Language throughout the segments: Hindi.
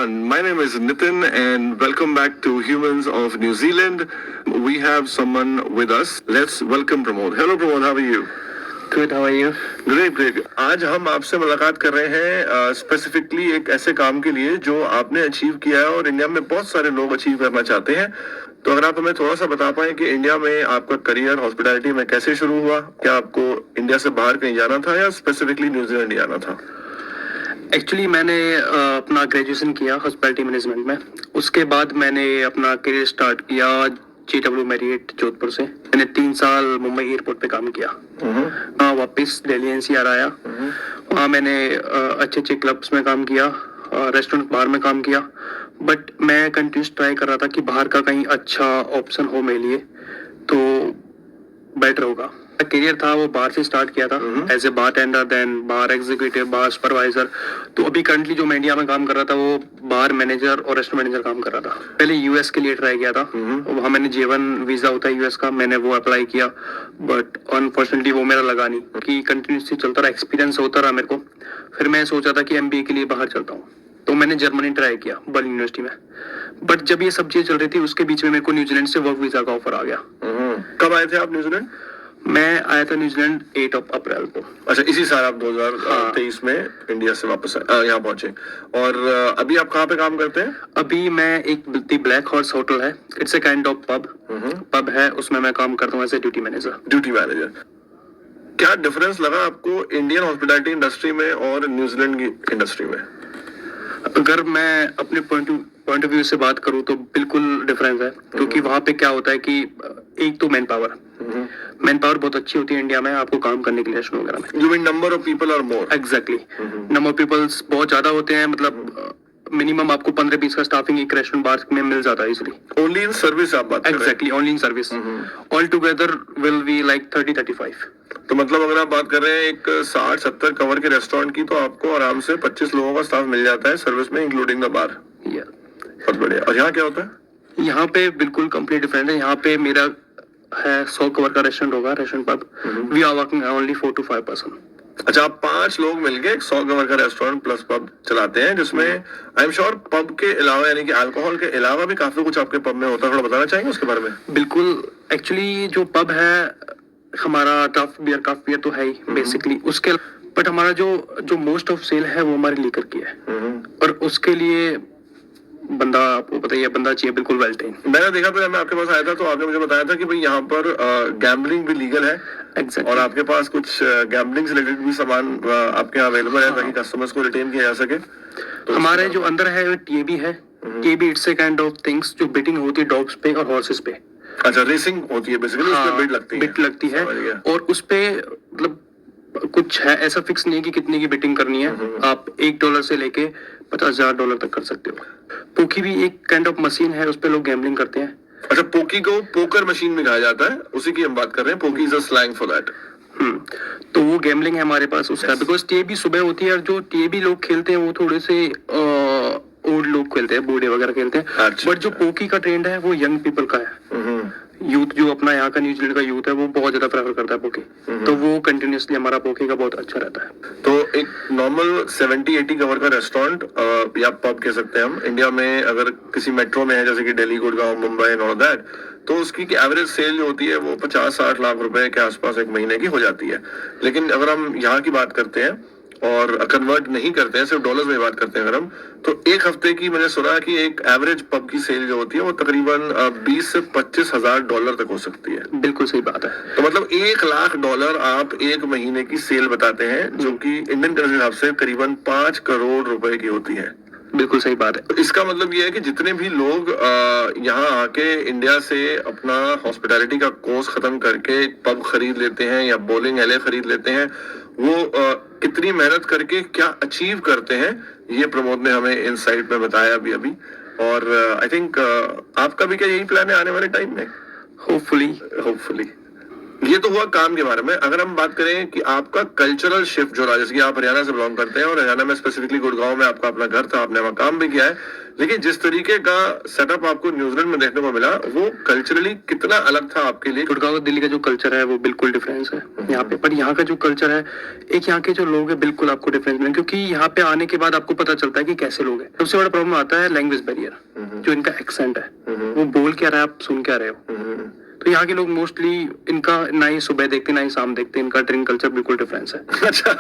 everyone. My name is Nitin and welcome back to Humans of New Zealand. We have someone with us. Let's welcome Pramod. Hello Pramod, how are you? Good, how are you? Great, great. आज हम आपसे मुलाकात कर रहे हैं स्पेसिफिकली एक ऐसे काम के लिए जो आपने अचीव किया है और इंडिया में बहुत सारे लोग अचीव करना चाहते हैं. तो अगर आप हमें थोड़ा सा बता पाएं कि इंडिया में आपका करियर हॉस्पिटैलिटी में कैसे शुरू हुआ, क्या आपको इंडिया से बाहर कहीं जाना था या स्पेसिफिकली न्यूजीलैंड जाना था? एक्चुअली मैंने अपना ग्रेजुएशन किया हॉस्पिटैलिटी मैनेजमेंट में. उसके बाद मैंने अपना करियर स्टार्ट किया JW मैरियट जोधपुर से. मैंने 3 साल मुंबई एयरपोर्ट पे काम किया. वापस दिल्ली NCR आया. वहाँ मैंने अच्छे अच्छे क्लब्स में काम किया, रेस्टोरेंट बार में काम किया. बट मैं कंटिन्यूस ट्राई कर रहा था कि बाहर का कहीं अच्छा ऑप्शन हो मेरे लिए तो बेटर होगा. करियर था वो बार से स्टार्ट किया था as a bartender, then bar executive, bar supervisor. तो अभी करंटली जो मैं इंडिया में काम कर रहा था वो बार मैनेजर और रेस्टोरेंट मैनेजर काम कर रहा था. पहले US के लिए ट्राई किया था. वहाँ मैंने J1 वीजा होता है US का, मैंने वो अप्लाई किया. बट अनफॉर्चुनेटली वो मेरा लगा नहीं कि कंटिन्यूसली चलता रहा, एक्सपीरियंस होता रहा मेरे को. फिर मैं सोचा था कि MBA के लिए बाहर चलता हूँ. तो मैंने जर्मनी ट्राई किया बर्न यूनिवर्सिटी में. बट जब ये सब चीजें चल रही थी उसके बीच में मेरे को न्यूजीलैंड से वर्क वीजा का ऑफर आ गया. कब आए थे आप न्यूजीलैंड? मैं आया था न्यूजीलैंड 8 अप्रैल को. अच्छा, इसी साल आप 2023 में इंडिया से वापस यहाँ पहुंचे. और अभी आप कहाँ पे काम करते हैं? अभी मैं एक दी ब्लैक हॉर्स होटल है, it's a kind of pub है, उसमें मैं काम करता हूँ एज ए ड्यूटी मैनेजर. क्या डिफरेंस लगा आपको इंडियन हॉस्पिटैलिटी इंडस्ट्री में और न्यूजीलैंड की इंडस्ट्री में? अगर मैं अपने पॉइंट ऑफ व्यू से बात करूँ तो बिल्कुल डिफरेंस है. क्योंकि वहाँ पे क्या होता है कि एक तो मैन पावर बहुत अच्छी होती है इंडिया में आपको काम करने के लिए रेस्टोरेंट वगैरह में. You mean number of people are more? Exactly, number of peoples बहुत ज्यादा होते हैं. मतलब मिनिमम आपको 15-20 का स्टाफिंग एक रेस्टोरेंट बार में मिल जाता है इजिली. ओनली इन सर्विस आप बात कर रहे हैं? Exactly, only in service. All together will be like 30-35. तो मतलब अगर आप बात कर रहे हैं एक 60-70 कवर के रेस्टोरेंट की, तो आपको आराम से 25 लोगों का स्टाफ मिल जाता है सर्विस में, इंक्लूडिंग द बार. बहुत बढ़िया. और यहाँ क्या होता है? यहाँ पे बिल्कुल कंप्लीट डिफरेंट है. यहाँ पे मेरा है 100 कवर का रेस्टोरेंट होगा, restaurant pub. We are working only 4 to 5 person. अच्छा, आप 5 लोग मिलके 100 कवर का रेस्टोरेंट प्लस पब चलाते हैं, जिसमें आई एम श्योर पब के अलावा यानी कि अल्कोहल के अलावा भी काफी कुछ आपके पब में होता है. थोड़ा बताना चाहेंगे उसके बारे में? बिल्कुल. एक्चुअली जो पब है हमारा क्राफ्ट बियर तो है ही बेसिकली. उसके बट हमारा जो मोस्ट ऑफ सेल है वो हमारे लीकर की है. और उसके लिए बंदा, आपको बताइए, बंदा चाहिए बिल्कुल वेल ट्रेन. मैंने देखा था, मैं आपके पास आया था तो आपने मुझे बताया था कि भाई यहाँ पर गैम्बलिंग भी लीगल है. Exactly. और आपके पास कुछ गैम्बलिंग से रिलेटेड भी सामान आपके यहाँ अवेलेबल है ताकि कस्टमर्स को रिटेन किया जा सके. तो हमारे जो अंदर है वो TAB है. TAB it's a kind of things जो बिटिंग होती है डॉग्स पे और हॉर्सेस पे. अच्छा, रेसिंग होती है बेसिकली. उसमें बिट लगती है. और उस पे मतलब कुछ है ऐसा फिक्स नहीं है कि कितने की बिटिंग करनी है. आप $1 से लेके $50,000 तक कर सकते हो. पोकी भी एक काइंड ऑफ मशीन है, उस पे लोग गैम्बलिंग करते हैं. अच्छा, पोकी को पोकर मशीन में कहा जाता है, उसी की हम बात कर रहे हैं. Poke is a slang for that. तो वो गैम्बलिंग है हमारे पास उसका. बिकॉज TAB सुबह होती है और जो TAB लोग खेलते हैं वो थोड़े से ओल्ड लोग खेलते हैं, बूढ़े वगैरह खेलते हैं. बट जो पोकी का ट्रेंड है वो यंग पीपल का है. यूथ जो अपना यहाँ का न्यूजीलैंड का यूथ है वो बहुत ज्यादा प्रेफर करता है पोकी. तो वो कंटिन्यूसली हमारा पोकी का बहुत अच्छा रहता है. तो एक नॉर्मल 70-80 कवर का रेस्टोरेंट या पब कह सकते हैं हम इंडिया में, अगर किसी मेट्रो में है जैसे कि Delhi, Gurgaon, Mumbai and all that, तो उसकी एवरेज सेल जो होती है वो 50-60 लाख रुपए के आसपास एक महीने की हो जाती है. लेकिन अगर हम यहाँ की बात करते हैं और कन्वर्ट नहीं करते हैं, सिर्फ डॉलर्स में बात करते हैं अगर हम, तो एक हफ्ते की मैंने सुना कि एक एवरेज पब की सेल जो होती है वो तकरीबन 20 से 25 हजार डॉलर तक हो सकती है. बिल्कुल सही बात है. तो मतलब $1 लाख आप एक महीने की सेल बताते हैं, जो कि इंडियन करेंसी हिसाब से करीबन 5 करोड़ रुपए की होती है. बिल्कुल सही बात है. तो इसका मतलब ये है कि जितने भी लोग यहाँ आके इंडिया से अपना हॉस्पिटैलिटी का कोर्स खत्म करके पब खरीद लेते हैं या बॉलिंग एले खरीद लेते हैं, वो कितनी मेहनत करके क्या अचीव करते हैं, ये प्रमोद ने हमें इनसाइट में बताया अभी. और आई थिंक आपका भी क्या यही प्लान है आने वाले टाइम में? होपफुली. ये तो हुआ काम के बारे में। अगर हम बात करें कि आपका कल्चरल शिफ्ट जो रहा, जैसे कि आप हरियाणा से बिलोंग करते हैं और हरियाणा में स्पेसिफिकली गुड़गांव में आपका अपना घर था, आपने वहाँ काम भी किया है, लेकिन जिस तरीके का सेटअप आपको न्यूजीलैंड में देखने को मिला वो कल्चरली कितना अलग था आपके लिए? गुड़गांव दिल्ली का जो कल्चर है वो बिल्कुल डिफरेंस है यहाँ पे, पर यहाँ का जो कल्चर है, एक यहाँ के जो लोग हैं बिल्कुल आपको डिफरेंस मिलेंगे, क्योंकि यहाँ पे आने के बाद आपको पता चलता है कि कैसे लोग हैं। सबसे बड़ा प्रॉब्लम आता है लैंग्वेज बैरियर, जो इनका एक्सेंट है, वो बोल क्या रहा है आप सुन क्या रहे हो। तो यहाँ के लोग मोस्टली इनका ना ही सुबह देखते ना ही शाम देखते, इनका ड्रिंक कल्चर बिल्कुल डिफरेंस है। अच्छा।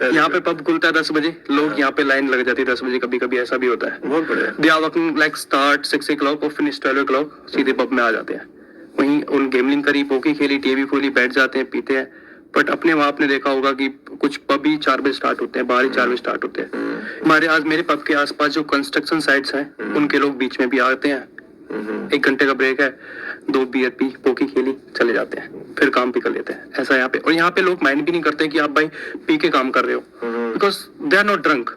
यहाँ पे पब खुलता है 10 बजे, लोग यहाँ पे लाइन लग जाती है 10 बजे, कभी कभी ऐसा भी होता है। बहुत बढ़िया। They are working like start 6 o'clock और फिनिश 12 o'clock, सीधे पब में आ जाते हैं। वहीं उन गेमलिंग करी, पोकी खेली, टीवी खोली, बैठ जाते हैं, पीते हैं। बट अपने वहाँ आपने देखा होगा कि कुछ पब ही 4 बजे स्टार्ट होते हैं, बाहर ही 4 बजे स्टार्ट होते हैं। हमारे आज मेरे पब के आसपास जो कंस्ट्रक्शन साइट्स हैं, उनके लोग बीच में भी आते हैं, 1 घंटे का ब्रेक है, 2 बियर पी, पोकी खेली, चले जाते हैं, फिर काम भी कर लेते हैं। ऐसा यहाँ पे, और यहाँ पे लोग माइंड भी नहीं करते कि आप भाई पी के काम कर रहे हो, because they are not drunk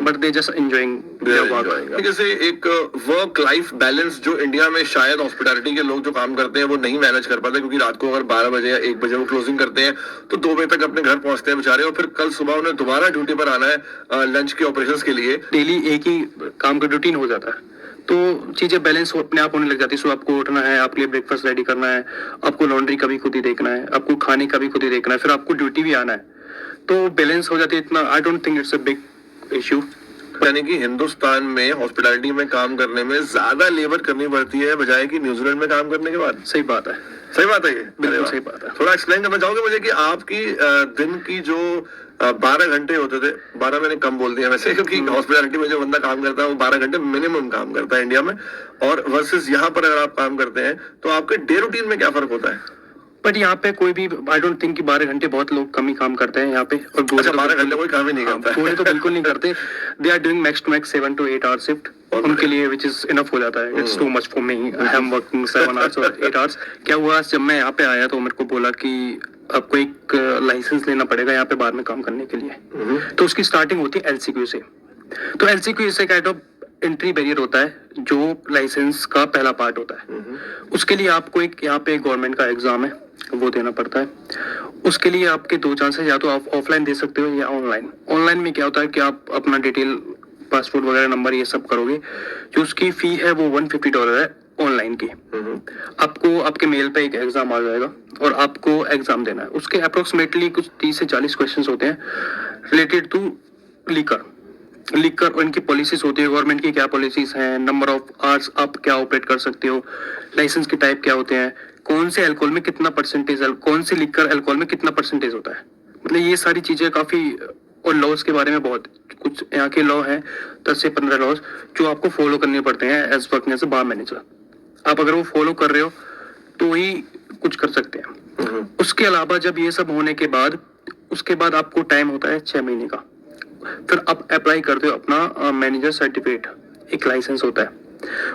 but they just enjoying their work. जैसे एक वर्क लाइफ बैलेंस जो इंडिया में शायद हॉस्पिटैलिटी के लोग जो काम करते हैं वो नहीं मैनेज कर पाते, क्योंकि रात को अगर 12 बजे या 1 बजे वो क्लोजिंग करते हैं तो 2 बजे तक अपने घर पहुंचते हैं बेचारे, और फिर कल सुबह उन्हें दोबारा ड्यूटी पर आना है लंच के ऑपरेशंस के लिए। डेली एक ही काम का रूटीन हो जाता है, तो चीजें बैलेंस अपने आप होने लग जाती है। सो आपको उठना है, आपके लिए ब्रेकफास्ट रेडी करना है, आपको लॉन्ड्री का भी खुद ही देखना है, आपको खाने का भी खुद ही देखना है, फिर आपको ड्यूटी भी आना है, तो बैलेंस हो जाती है इतना। I don't think it's a big issue. यानी कि हिंदुस्तान में हॉस्पिटैलिटी में काम करने में ज्यादा लेबर करनी पड़ती है बजाय कि न्यूजीलैंड में काम करने के बाद। सही बात है, सही बात है ये, बिल्कुल सही बात है। थोड़ा एक्सप्लेन करना चाहोगे मुझे कि आपकी दिन की जो 12 घंटे होते थे, 12 मैंने कम बोल दिया वैसे, क्योंकि हॉस्पिटैलिटी में जो बंदा काम करता है वो 12 घंटे मिनिमम काम करता है इंडिया में, और वर्सेस यहाँ पर अगर आप काम करते हैं तो आपके डे रूटीन में क्या फर्क होता है? बट यहाँ पे कोई भी, आई डोंट थिंक कि 12 घंटे, बहुत लोग कम ही काम करते हैं यहाँ पे। और अच्छा, 12 घंटे कोई काम ही नहीं करता है। पूरे तो बिल्कुल नहीं करते। They are doing max to max 7 to 8 hours shift, उनके लिए विच इज इनफ हो जाता है। It's too much for me, I am working 7 hours और 8 hours। क्या हुआ, जब मैं यहाँ पे आया तो मेरे को बोला कि आपको एक लाइसेंस लेना पड़ेगा यहाँ पे बाहर में काम करने के लिए। तो उसकी स्टार्टिंग होती है LCQ से। तो LCQ से काइंड ऑफ एंट्री बैरियर होता है, जो लाइसेंस का पहला पार्ट होता है। उसके लिए आपको एक यहाँ पे गवर्नमेंट का एग्जाम है, वो देना पड़ता है। उसके लिए आपके 2 चांसेस, या तो आप ऑफलाइन दे सकते हो या ऑनलाइन। ऑनलाइन में क्या होता है कि आप अपना डिटेल, पासपोर्ट वगैरह नंबर ये सब करोगे, जो उसकी फी है वो $150 है ऑनलाइन की। आपको आपके मेल पे एक एग्जाम आ जाएगा और आपको एग्जाम देना है। उसके अप्रोक्सीमेटली कुछ 30 से 40 क्वेश्चंस होते हैं रिलेटेड टू लीकर और इनकी पॉलिसीज होती है, गवर्नमेंट की क्या पॉलिसीज हैं, नंबर ऑफ आवर्स आप क्या ऑपरेट कर सकते हो, लाइसेंस के टाइप क्या होते हैं, कौन से अल्कोहल में कितना परसेंटेज, कौन से लिकर अल्कोहल में कितना परसेंटेज होता है। मतलब ये सारी चीजें काफी, और लॉज के बारे में बहुत कुछ यहाँ के लॉ हैं, 10 से 15 लॉज जो आपको फॉलो करने पड़ते हैं as working as a bar manager. आप अगर वो फॉलो कर रहे हो तो ही कुछ कर सकते हैं। उसके अलावा जब ये सब होने के बाद, उसके बाद आपको टाइम होता है 6 महीने का। फिर आप अप्लाई करते हो अपना मैनेजर सर्टिफिकेट, एक लाइसेंस होता है,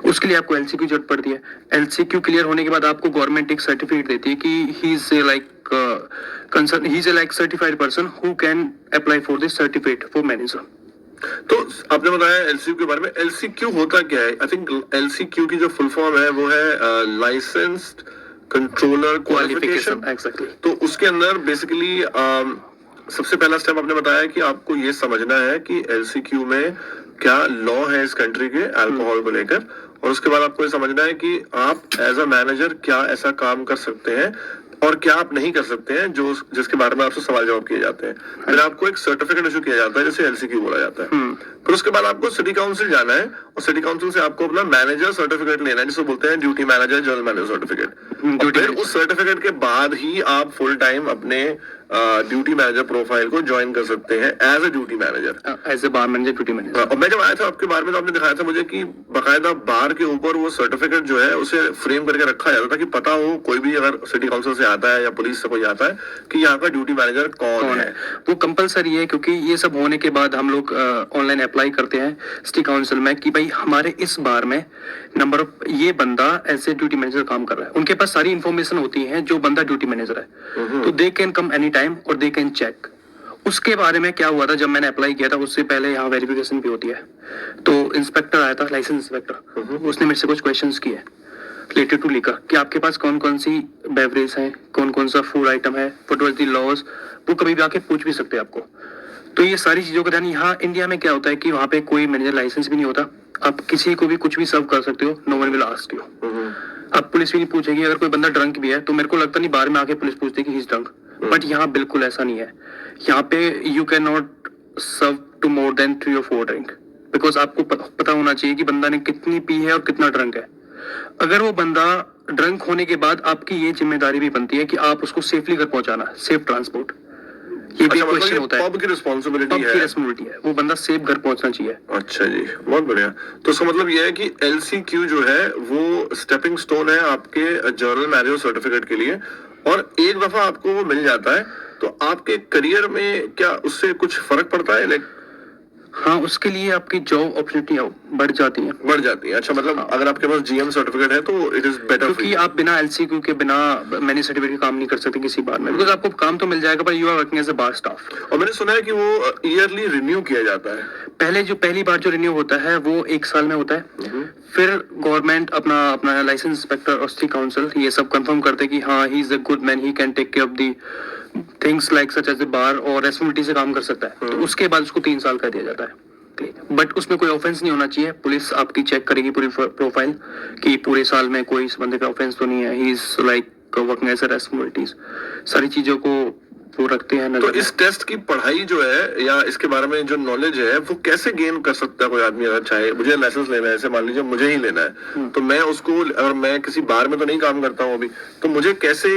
उसके लिए आपको LCQ जरूरत पड़ती है। LCQ क्लियर होने के बाद आपको गवर्नमेंट एक सर्टिफिकेट देती है कि ही is like certified person who can apply for this certificate for manager. तो आपने बताया LCQ के बारे में, LCQ होता क्या है? आई थिंक LCQ की जो फुल फॉर्म है वो है लाइसेंस्ड कंट्रोलर क्वालिफिकेशन। एग्जैक्टली। तो उसके अंदर बेसिकली सबसे पहला स्टेप आपने बताया कि आपको ये समझना है कि LCQ में क्या लॉ है इस कंट्री के अल्कोहल को लेकर, और उसके बाद आपको ये समझना है कि आप एज अ मैनेजर क्या ऐसा काम कर सकते हैं और क्या आप नहीं कर सकते हैं, जो जिसके बारे में आपसे सवाल जवाब किए जाते हैं। फिर आपको एक सर्टिफिकेट इशू किया जाता है जिसे LCQ बोला जाता है। फिर उसके बाद आपको सिटी काउंसिल जाना है और सिटी काउंसिल से आपको अपना मैनेजर सर्टिफिकेट लेना है, जिसे बोलते हैं duty manager, general manager certificate. फिर उस सर्टिफिकेट के बाद ही आप फुल टाइम अपने ड्यूटी मैनेजर प्रोफाइल को ज्वाइन कर सकते हैं as a duty manager, as a bar manager, duty manager. और मैं जब आया था आपके बार में तो आपने दिखाया था मुझे कि बकायदा बार के ऊपर वो सर्टिफिकेट जो है उसे फ्रेम करके रखा जाता था कि पता हो कोई भी अगर सिटी काउंसिल से आता है या पुलिस से कोई आता है कि यहाँ का ड्यूटी मैनेजर कौन है। वो कंपलसरी है, क्योंकि ये सब होने के बाद हम लोग ऑनलाइन अप्लाई करते हैं सिटी काउंसिल में कि भाई हमारे इस बार में नंबर ऑफ ये बंदा ऐसे ड्यूटी मैनेजर काम कर रहा है। उनके पास सारी इन्फॉर्मेशन होती है जो बंदा ड्यूटी मैनेजर है, तो they can come any time और दे कैन चेक। उसके बारे में क्या हुआ था, जब मैंने अप्लाई किया था उससे पहले यहाँ वेरिफिकेशन भी होती है, तो इंस्पेक्टर आया था, लाइसेंस इंस्पेक्टर, उसने मेरे से कुछ क्वेश्चंस किए। रिलेटेड टू लिकर कि आपके पास कौन कौन सी बेवरेज है, कौन कौन सा फूड आइटम है, व्हाट वाज द लॉज, वो कभी भी आके पूछ भी सकते हैं आपको। तो ये सारी चीज़ों का ध्यान, यहाँ इंडिया में क्या होता है कि वहाँ पे कोई मैनेजर लाइसेंस भी नहीं होता, आप किसी को भी कुछ भी सर्व कर सकते हो, no one will ask you. अब पुलिस भी नहीं पूछेगी, अगर कोई बंदा ड्रंक भी है तो मेरे को लगता नहीं बाहर में आके पुलिस पूछती है कि ही इज ड्रंक, बट यहाँ बिल्कुल ऐसा नहीं है। यहाँ पे you can not serve to more than 3 or 4 drink, because आपको पता होना चाहिए कि बंदा ने कितनी पी है और कितना ड्रंक है। अगर वो बंदा ड्रंक होने के बाद आपकी ये जिम्मेदारी भी बनती है कि आप उसको सेफली घर पहुंचाना, सेफ ट्रांसपोर्ट, ये भी क्वेश्चन होता है। पब की रिस्पॉन्सिबिलिटी पब की रिस्पॉन्सिबिलिटी है, वो बंदा सेफ घर पहुंचना चाहिए। अच्छा जी, बहुत बढ़िया। तो इसका मतलब ये है कि LCQ जो है वो स्टेपिंग स्टोन है आपके जर्नल मैरिज सर्टिफिकेट के लिए, और एक दफा आपको वो मिल जाता है तो आपके करियर में क्या उससे कुछ फर्क पड़ता है? लाइक हाँ, उसके लिए आपकी जॉब अपॉर्चुनिटी बढ़ जाती है। बढ़ जाती है। अच्छा, मतलब अगर आपके पास GM सर्टिफिकेट है तो इट इज बेटर, क्योंकि आप बिना LCQ के, बिना मैनेज सर्टिफिकेट के काम नहीं कर सकते किसी बार में, बिकॉज आपको काम तो मिल जाएगा पर you are working as a bar staff. और मैंने सुना है कि वो ईयरली रिन्यू किया जाता है। पहली बार जो रिन्यू होता है वो 1 साल में होता है, फिर गवर्नमेंट अपना लाइसेंस इंस्पेक्टर और सिटी काउंसिल ये सब कंफर्म करते हैं कि हाँ, he is a good man, he can take care of the things like such as a bar, और रेस्पॉन्सिबिलिटी से काम कर सकता है। तो उसके बाद उसको 3 साल का दिया जाता है, बट उसमें कोई ऑफेंस नहीं होना चाहिए। पुलिस आपकी चेक करेगी पूरी प्रोफाइल कि पूरे साल में कोई इस बंदे का ऑफेंस तो नहीं है, he is like working as a responsibilities, सारी चीजों को वो रखते हैं नजर। तो इस टेस्ट की पढ़ाई जो है या इसके बारे में जो नॉलेज है वो कैसे गेन कर सकता है कोई आदमी? अगर चाहे मुझे लाइसेंस लेना है, ऐसे मान लीजिए मुझे ही लेना है, तो मैं उसको, और मैं किसी बार में तो नहीं काम करता हूँ अभी, तो मुझे कैसे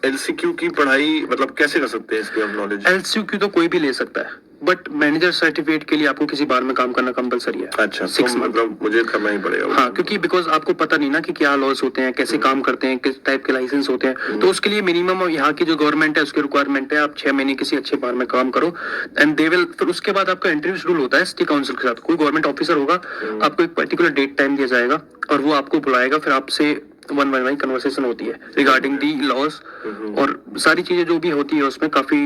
LCQ की पढ़ाई, मतलब कैसे कर सकते हैं इसकी हम नॉलेज? LCQ तो कोई भी ले सकता है, बट मैनेजर सर्टिफिकेट के लिए आपको किसी बार में काम करना कंपलसरी है। अच्छा, 6 तो month। मतलब मुझे करना ही पड़ेगा। हाँ, क्योंकि बिकॉज आपको पता नहीं ना कि क्या लॉस होते हैं, कैसे काम करते हैं, किस टाइप के लाइसेंस होते हैं, तो उसके लिए मिनिमम यहाँ की जो गवर्नमेंट है उसकी रिक्वायरमेंट है, आप 6 महीने किसी अच्छे बार में काम करो, एंड दे विल, फिर उसके बाद आपका इंटरव्यू शेड्यूल होता है सिटी काउंसिल के साथ, कोई गवर्नमेंट ऑफिसर होगा, आपको एक पर्टिकुलर डेट टाइम दिया जाएगा और वो आपको बुलाएगा, फिर आपसे 1-1 कन्वर्सेशन होती है रिगार्डिंग दी लॉस, और सारी चीजें जो भी होती है उसमें काफी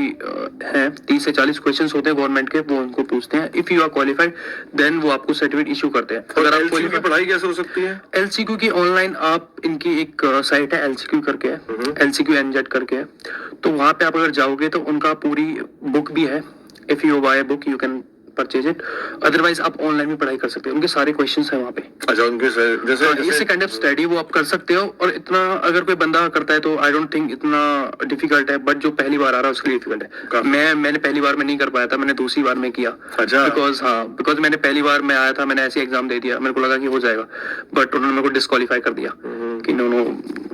है, 30 से 40 क्वेश्चंस होते हैं गवर्नमेंट के, वो उनको पूछते हैं। If you are qualified then वो आपको सर्टिफिकेट इशू करते हैं। अगर आप LCQ की पढ़ाई कैसे हो सकती है? LCQ की ऑनलाइन आप, इनकी एक साइट है LCQ करके है, LCQ NZ करके है, तो वहां पे आप अगर जाओगे तो उनका पूरी बुक भी है, if you buy book you can purchase it, otherwise आप ऑनलाइन भी पढ़ाई कर सकते हो, उनके सारे क्वेश्चंस हैं वहाँ पे। अच्छा, उनके जैसे ये सेकंड ऑफ स्टडी वो आप कर सकते हो, और इतना अगर कोई बंदा करता है तो आई डोंट थिंक इतना डिफिकल्ट है, बट जो पहली बार आ रहा है उसके लिए डिफिकल्ट है। मैंने पहली बार में नहीं कर पाया था, मैंने दूसरी बार में किया। अच्छा। बिकॉज मैंने पहली बार में आया था, मैंने ऐसे एग्जाम दे दिया, मेरे को लगा कि हो जाएगा, बट उन्होंने मेरे को डिस्क्वालीफाई कर दिया कि नो,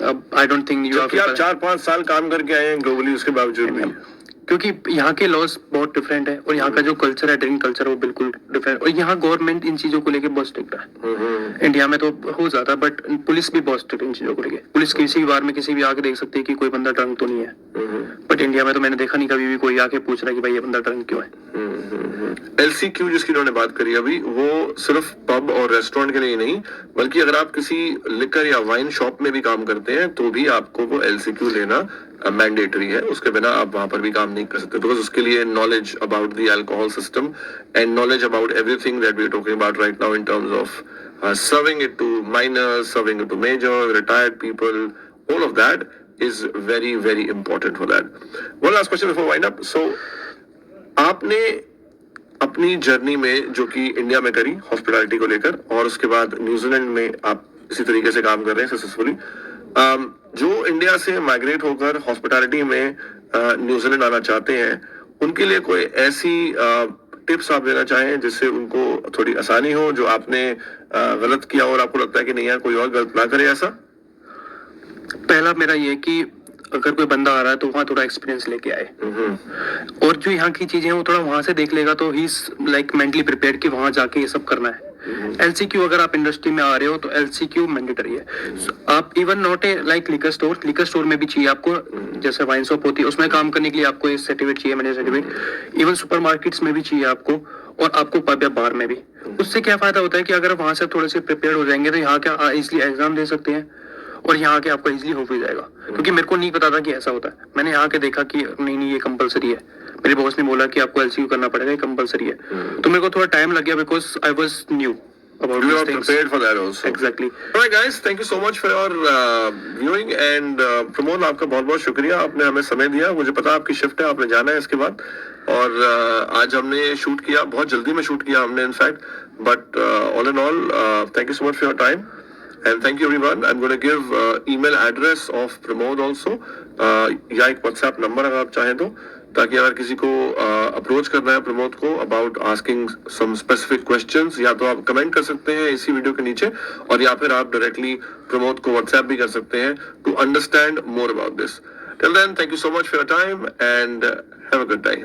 अब आई डोंट थिंक यू आप 4-5 साल काम करके आए हैं ग्लोबली, उसके बावजूद भी, क्योंकि यहाँ के लॉज बहुत डिफरेंट है, और यहाँ का जो कल्चर है, ड्रिंक कल्चर, वो बिल्कुल डिफरेंट, और यहाँ गवर्नमेंट इन चीजों को लेके बहुत स्ट्रिक्ट है। इंडिया में तो हो जाता है, बट पुलिस भी बहुत स्ट्रिक्ट इन चीजों को लेके। पुलिस किसी भी बार में किसी भी आके देख सकती है कि कोई बंदा ड्रंक तो नहीं है, बट इंडिया में तो मैंने देखा नहीं कभी भी कोई आके पूछ रहा है कि भाई ये बंदा ड्रंक क्यों है। LCQ जिसकी उन्होंने बात करी अभी, वो सिर्फ पब और रेस्टोरेंट के लिए नहीं, बल्कि अगर आप किसी लिकर या वाइन शॉप में भी काम करते हैं तो भी आपको वो LCQ लेना मैंडेटरी है, उसके बिना आप वहां पर भी काम नहीं कर सकते, बिकॉज उसके लिए knowledge about the alcohol system and knowledge about everything that we are talking about right now in terms of serving it to minors, serving it to major, retired people, all of that is very very important for that. One last question before wind up. So आपने अपनी जर्नी में जो कि इंडिया में करी हॉस्पिटैलिटी को लेकर, और उसके बाद न्यूजीलैंड में आप इसी तरीके से काम कर रहे हैं सक्सेसफुली, जो इंडिया से माइग्रेट होकर हॉस्पिटैलिटी में न्यूजीलैंड आना चाहते हैं, उनके लिए कोई ऐसी टिप्स आप देना चाहें जिससे उनको थोड़ी आसानी हो, जो आपने गलत किया और आपको लगता है कि नहीं यार कोई और गलत ना करे ऐसा? पहला मेरा ये कि अगर कोई बंदा आ रहा है तो वहाँ थोड़ा एक्सपीरियंस लेके आए, और जो यहाँ की चीजें हैं वो थोड़ा वहां से देख लेगा तो ही इज लाइक मेंटली प्रिपेयर्ड कि वहां जाके ये सब करना है। LCQ अगर आप इंडस्ट्री में आ रहे हो तो LCQ मैंडेटरी है। आप even not a like liquor store में भी चाहिए आपको, जैसे वाइन शॉप होती है उसमें काम करने के लिए आपको ये सर्टिफिकेट चाहिए, मैनेजर सर्टिफिकेट, इवन सुपरमार्केट्स में भी चाहिए आपको, और आपको पब या बार में भी। उससे क्या फायदा होता है कि अगर वहां से थोड़े से प्रिपेयर हो जाएंगे तो यहाँ क्या इजिली एग्जाम दे सकते हैं, और यहाँ के आपको इजीली हो भी जाएगा। क्योंकि मेरे को नहीं पता था कि ऐसा होता है, मैंने यहाँ के देखा कि नहीं ये कंपलसरी है, मेरे बॉस ने बोला कि आपको LCQ करना पड़ेगा, ये कंपलसरी है, तो मेरे को थोड़ा टाइम लग गया because I was new. about You these are things. prepared for that also. Exactly. Alright guys, thank you so much for your viewing and Pramod आपका बहुत बहुत शुक्रिया, आपने हमें समय दिया. मुझे पता आपकी शिफ्ट है, आपने जाना है इसके बाद. और आज हमने शूट किया, बहुत जल्दी में शूट किया हमने in fact. But all in all thank you so much for your time. And thank you everyone. I'm going to give email address of Pramod also. या एक WhatsApp नंबर अगर आप चाहें तो, ताकि अगर किसी को अप्रोच करना है प्रमोद को about asking some specific questions, या तो आप कमेंट कर सकते हैं इसी वीडियो के नीचे, और या फिर आप डायरेक्टली प्रमोद को व्हाट्सएप भी कर सकते हैं to understand more about this. Till then, thank you so much for your time and have a good day.